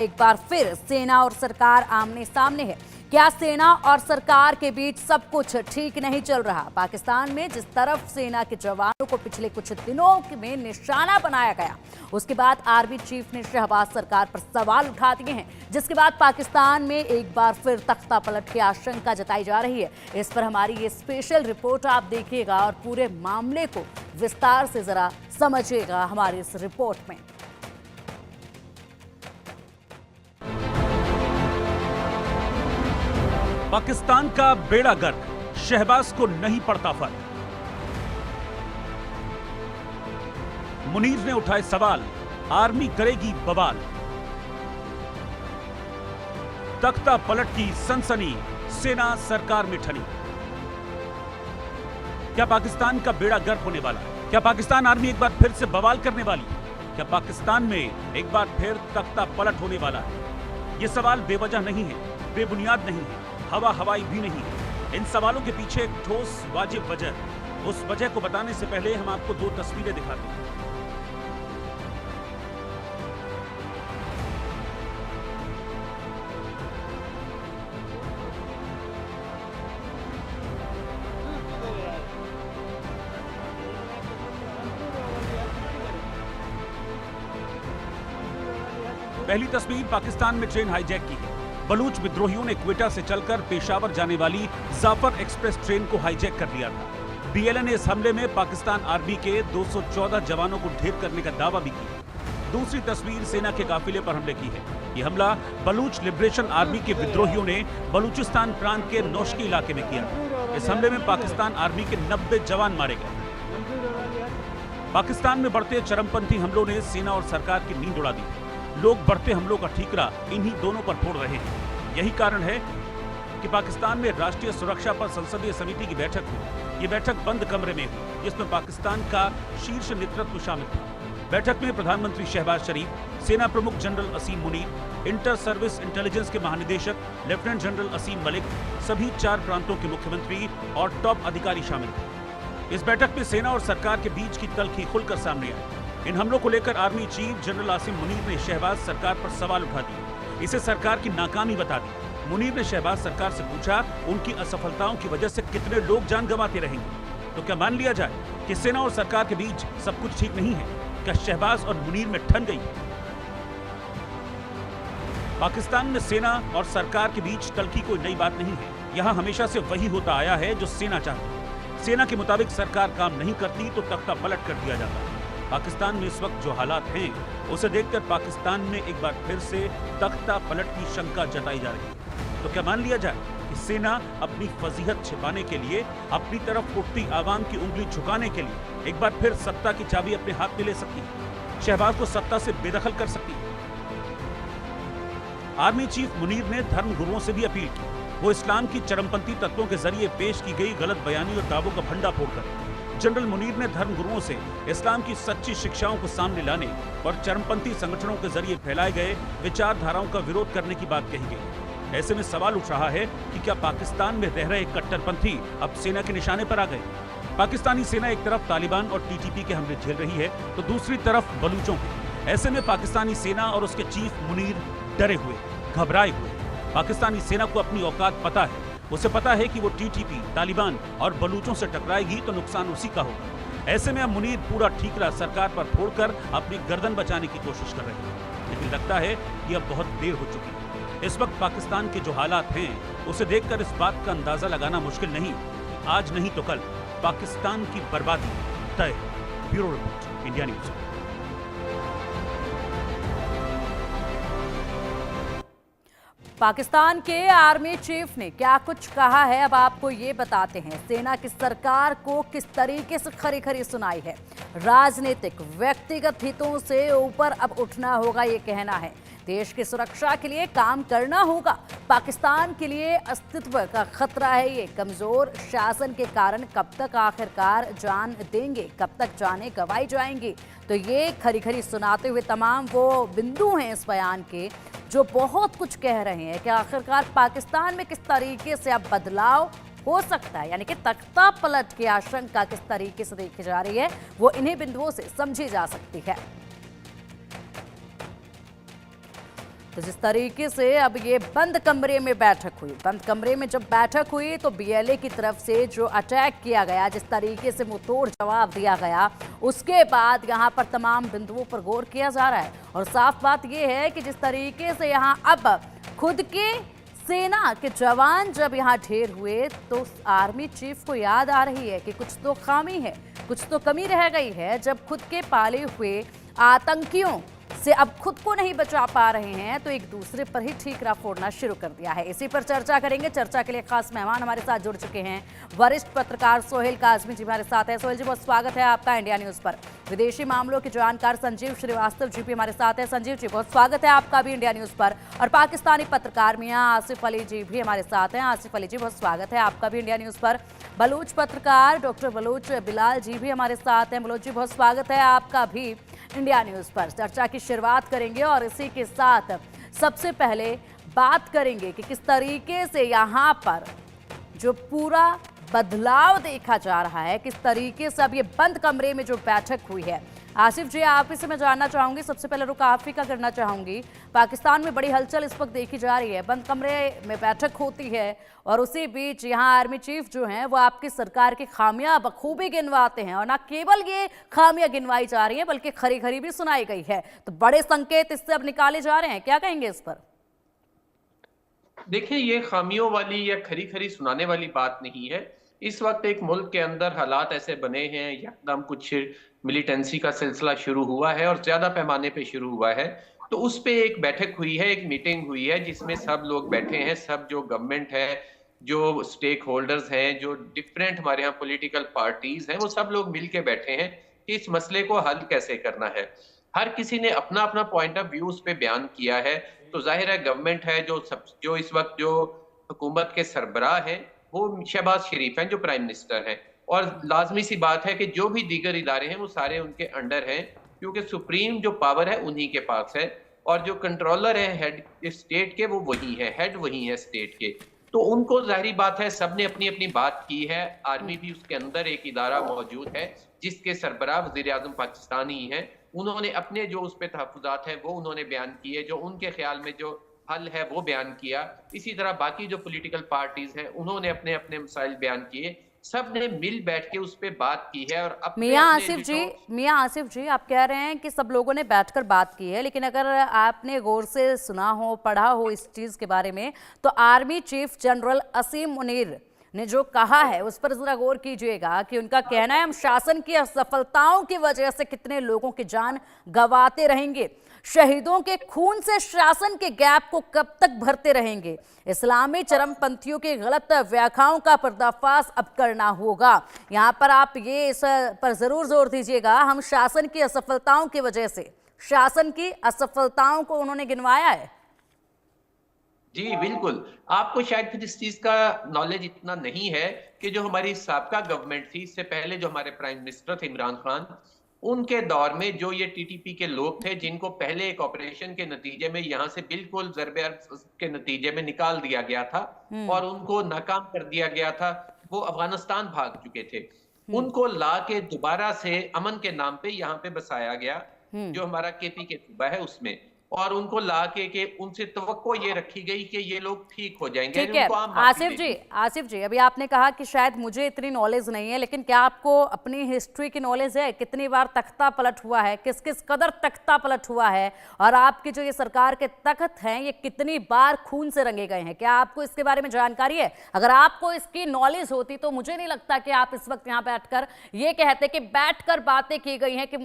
एक बार फिर सेना और सरकार आमने सामने है। क्या सेना और सरकार के बीच सब कुछ ठीक नहीं चल रहा? पाकिस्तान में जिस तरफ सेना के जवानों को पिछले कुछ दिनों में निशाना बनाया गया, उसके बाद आर्मी चीफ ने शहबाज सरकार पर सवाल उठा दिए हैं, जिसके बाद पाकिस्तान में एक बार फिर तख्ता पलट की आशंका जताई जा रही है। इस पर हमारी ये स्पेशल रिपोर्ट आप देखिएगा और पूरे मामले को विस्तार से जरा समझिएगा हमारी इस रिपोर्ट में। पाकिस्तान का बेड़ा गर्क, शहबाज को नहीं पड़ता फर्क। मुनीर ने उठाए सवाल, आर्मी करेगी बवाल। तख्ता पलट की सनसनी, सेना सरकार में ठनी। क्या पाकिस्तान का बेड़ा गर्क होने वाला है? क्या पाकिस्तान आर्मी एक बार फिर से बवाल करने वाली है? क्या पाकिस्तान में एक बार फिर तख्ता पलट होने वाला है? ये सवाल बेवजह नहीं है, बेबुनियाद नहीं है, हवा हवाई भी नहीं है। इन सवालों के पीछे एक ठोस वाजिब वजह। उस वजह को बताने से पहले हम आपको दो तस्वीरें दिखाते हैं। पहली तस्वीर पाकिस्तान में ट्रेन हाईजैक की है। बलूच विद्रोहियों ने क्वेटा से चलकर पेशावर जाने वाली जाफर एक्सप्रेस ट्रेन को हाईजैक कर लिया था। बीएलए ने इस हमले में पाकिस्तान आर्मी के 214 जवानों को ढेर करने का दावा भी किया। दूसरी तस्वीर सेना के काफिले पर हमले की है। यह हमला बलूच लिबरेशन आर्मी के विद्रोहियों ने बलूचिस्तान प्रांत के नौशकी इलाके में किया था। इस हमले में पाकिस्तान आर्मी के 90 जवान मारे गए। पाकिस्तान में बढ़ते चरमपंथी हमलों ने सेना और सरकार की नींद उड़ा दी। लोग बढ़ते हमलों का ठीकरा इन्हीं दोनों पर फोड़ रहे हैं। यही कारण है कि पाकिस्तान में राष्ट्रीय सुरक्षा पर संसदीय समिति की बैठक हुई। ये बैठक बंद कमरे में हुई, जिसमें पाकिस्तान का शीर्ष नेतृत्व शामिल था। बैठक में प्रधानमंत्री शहबाज शरीफ, सेना प्रमुख जनरल असीम मुनीर, इंटर सर्विस इंटेलिजेंस के महानिदेशक लेफ्टिनेंट जनरल असीम मलिक, सभी 4 प्रांतों के मुख्यमंत्री और टॉप अधिकारी शामिल थे। इस बैठक में सेना और सरकार के बीच की तल्खी खुलकर सामने आई। इन हमलों को लेकर army chief general Asim Munir ने शहबाज सरकार पर सवाल उठा दिए। इसे सरकार की नाकामी बता दी। मुनीर ने शहबाज सरकार से पूछा, उनकी असफलताओं की वजह से कितने लोग जान गंवाते रहेंगे? तो क्या मान लिया जाए कि सेना और सरकार के बीच सब कुछ ठीक नहीं है? क्या शहबाज और मुनीर में ठन गई? पाकिस्तान में सेना और सरकार के बीच तल्खी कोई नई बात नहीं है। यहाँ हमेशा से वही होता आया है जो सेना चाहती है। सेना के मुताबिक सरकार काम नहीं करती तो तख्ता पलट कर दिया जाता है। पाकिस्तान में इस वक्त जो हालात हैं, उसे देखकर पाकिस्तान में एक बार फिर से तख्ता पलट की शंका जताई जा रही है। तो क्या मान लिया जाए कि सेना अपनी फजीहत छिपाने के लिए, अपनी तरफ उठती आवाम की उंगली झुकाने के लिए एक बार फिर सत्ता की चाबी अपने हाथ में ले सकती है, शहबाज को सत्ता से बेदखल कर सकती है? आर्मी चीफ मुनीर ने धर्म गुरुओं से भी अपील की, वो इस्लाम की चरमपंथी तत्वों के जरिए पेश की गई गलत बयानी और दावों का भंडाफोड़ करें। जनरल मुनीर ने धर्म गुरुओं से इस्लाम की सच्ची शिक्षाओं को सामने लाने और चरमपंथी संगठनों के जरिए फैलाए गए विचारधाराओं का विरोध करने की बात कही गई। ऐसे में सवाल उठ रहा है कि क्या पाकिस्तान में रह रहे कट्टरपंथी अब सेना के निशाने पर आ गए? पाकिस्तानी सेना एक तरफ तालिबान और टीटीपी के हमले झेल रही है, तो दूसरी तरफ बलूचों के। ऐसे में पाकिस्तानी सेना और उसके चीफ मुनीर डरे हुए, घबराए हुए। पाकिस्तानी सेना को अपनी औकात पता है। उसे पता है कि वो टीटीपी, तालिबान और बलूचों से टकराएगी तो नुकसान उसी का होगा। ऐसे में अब मुनीर पूरा ठीकरा सरकार पर फोड़कर अपनी गर्दन बचाने की कोशिश कर रहे हैं। लेकिन लगता है कि अब बहुत देर हो चुकी है। इस वक्त पाकिस्तान के जो हालात हैं, उसे देखकर इस बात का अंदाजा लगाना मुश्किल नहीं, आज नहीं तो कल पाकिस्तान की बर्बादी तय। Bureau report, India news. Pakistan के आर्मी चीफ ने क्या कुछ कहा है, अब आपको ये बताते हैं। सेना की सरकार को किस तरीके से खरी खरी सुनाई है। राजनीतिक व्यक्तिगत हितों से ऊपर अब उठना होगा, ये कहना है। देश की सुरक्षा के लिए काम करना होगा। पाकिस्तान के लिए अस्तित्व का खतरा है ये। कमजोर शासन के कारण कब तक आखिरकार जान देंगे, कब तक जाने गंवाई जाएंगी? तो ये खरी खरी सुनाते हुए तमाम वो बिंदु हैं इस बयान के जो बहुत कुछ कह रहे हैं कि आखिरकार पाकिस्तान में किस तरीके से अब बदलाव हो सकता है, यानी कि तख्ता पलट की आशंका किस तरीके से देखी जा रही है, वो इन्हीं बिंदुओं से समझी जा सकती है। तो जिस तरीके से अब ये बंद कमरे में बैठक हुई, बंद कमरे में जब बैठक हुई तो बीएलए की तरफ से जो अटैक किया गया, जिस तरीके से मुंहतोड़ जवाब दिया गया, उसके बाद यहाँ पर तमाम बिंदुओं पर गौर किया जा रहा है। और साफ बात ये है कि जिस तरीके से यहाँ अब खुद के सेना के जवान जब यहाँ ढेर हुए तो आर्मी चीफ को याद आ रही है कि कुछ तो खामी है, कुछ तो कमी रह गई है। जब खुद के पाले हुए आतंकियों से अब खुद को नहीं बचा पा रहे हैं तो एक दूसरे पर ही ठीकरा फोड़ना शुरू कर दिया है। इसी पर चर्चा करेंगे। चर्चा के लिए खास मेहमान हमारे साथ जुड़ चुके हैं। वरिष्ठ पत्रकार सोहेल काजमी जी हमारे साथ हैं। सोहेल जी, बहुत स्वागत है आपका इंडिया न्यूज पर। विदेशी मामलों के जानकार संजीव श्रीवास्तव जी भी हमारे साथ हैं। संजीव जी, बहुत स्वागत है आपका भी इंडिया न्यूज पर। और पाकिस्तानी पत्रकार मियां आसिफ अली जी भी हमारे साथ हैं। आसिफ अली जी, बहुत स्वागत है आपका भी इंडिया न्यूज पर। बलूच पत्रकार डॉक्टर बलूच बिलाल जी भी हमारे साथ हैं। बलूच जी, बहुत स्वागत है आपका भी इंडिया न्यूज पर। चर्चा की शुरुआत करेंगे और इसी के साथ सबसे पहले बात करेंगे कि किस तरीके से यहाँ पर जो पूरा बदलाव देखा जा रहा है, किस तरीके से अब ये बंद कमरे में जो बैठक हुई है। आसिफ जी, आप ही से मैं जानना चाहूंगी, सबसे पहले रुख आप ही का करना चाहूंगी। पाकिस्तान में बड़ी हलचल इस वक्त देखी जा रही है, बंद कमरे में बैठक होती है और उसी बीच यहाँ आर्मी चीफ जो हैं वो आपकी सरकार की खामियां बखूबी गिनवाते हैं। और ना केवल ये खामियां गिनवाई जा रही हैं बल्कि खरी खरी भी सुनाई गई है। तो बड़े संकेत इससे अब निकाले जा रहे हैं, क्या कहेंगे इस पर? देखिए, ये खामियों वाली या खरी खरी सुनाने वाली बात नहीं है। इस वक्त एक मुल्क के अंदर हालात ऐसे बने हैं, एकदम कुछ मिलिटेंसी का सिलसिला शुरू हुआ है और ज्यादा पैमाने पे शुरू हुआ है। तो उस पे एक बैठक हुई है, एक मीटिंग हुई है जिसमें सब लोग बैठे हैं, सब जो गवर्नमेंट है, जो स्टेक होल्डर्स हैं, जो डिफरेंट हमारे यहाँ पॉलिटिकल पार्टीज हैं, वो सब लोग मिल के बैठे हैं कि इस मसले को हल कैसे करना है। हर किसी ने अपना अपना पॉइंट ऑफ व्यू उस पे बयान किया है। तो जाहिर है गवर्नमेंट है जो इस वक्त जो हुकूमत के सरबराह हैं वो शहबाज शरीफ हैं, जो प्राइम मिनिस्टर हैं। और लाजमी सी बात है कि जो भी दीगर इदारे हैं वो सारे उनके अंडर हैं, क्योंकि सुप्रीम जो पावर है उन्हीं के पास है और जो कंट्रोलर है हेड स्टेट के वो वही है, हेड वही है स्टेट के। तो उनको जाहिर बात है सबने अपनी अपनी बात की है। आर्मी भी उसके अंदर एक इदारा मौजूद है जिसके सरबराह वज़ीर आज़म पाकिस्तान ही है। उन्होंने अपने जो उस पे तहफ़्फ़ुज़ात है वो उन्होंने बयान किए, जो उनके ख्याल में जो हल है वो बयान किया। इसी तरह बाकी जो पॉलिटिकल पार्टीज हैं उन्होंने अपने अपने मसाइल बयान किए। सब ने मिल बैठ के उस पे बात की है। और मियां आसिफ जी, आप कह रहे हैं कि सब लोगों ने बैठकर बात की है, लेकिन अगर आपने गौर से सुना हो, पढ़ा हो इस चीज के बारे में, तो आर्मी चीफ जनरल असीम मुनीर ने जो कहा है उस पर जरा गौर कीजिएगा कि उनका कहना है हम शासन की असफलताओं की वजह से कितने लोगों की जान गंवाते रहेंगे, शहीदों के खून से शासन के गैप को कब तक भरते रहेंगे, इस्लामी चरमपंथियों की गलत व्याख्याओं का पर्दाफाश अब करना होगा। यहाँ पर आप ये इस पर जरूर जोर दीजिएगा, हम शासन की असफलताओं की वजह से, शासन की असफलताओं को उन्होंने गिनवाया है। जी बिल्कुल, आपको शायद फिर इस चीज का नॉलेज इतना नहीं है कि जो हमारी साबका गवर्नमेंट थी, इससे पहले जो हमारे प्राइम मिनिस्टर थे इमरान खान, उनके दौर में जो ये टीटीपी के लोग थे जिनको पहले एक ऑपरेशन के नतीजे में यहाँ से बिल्कुल ज़रबे के नतीजे में निकाल दिया गया था और उनको नाकाम कर दिया गया था, वो अफगानिस्तान भाग चुके थे। उनको ला के दोबारा से अमन के नाम पे यहाँ पे बसाया गया, जो हमारा केपी के सूबा है उसमें, और उनको ला के उनसे तवक्को ये रखी गई कि ये लोग ठीक हो जाएंगे। ठीक है आसिफ जी, अभी आपने कहा कि शायद मुझे इतनी नॉलेज नहीं है, लेकिन क्या आपको अपनी हिस्ट्री की नॉलेज है? कितनी बार तख्ता पलट हुआ है, किस किस कदर तख्ता पलट हुआ है, और आपकी जो ये सरकार के तख्त हैं ये कितनी बार खून से रंगे गए हैं? क्या आपको इसके बारे में जानकारी है? अगर आपको इसकी नॉलेज होती तो मुझे नहीं लगता कि आप इस वक्त यहाँ बैठकर ये कहते कि बैठकर बातें की गई हैं कि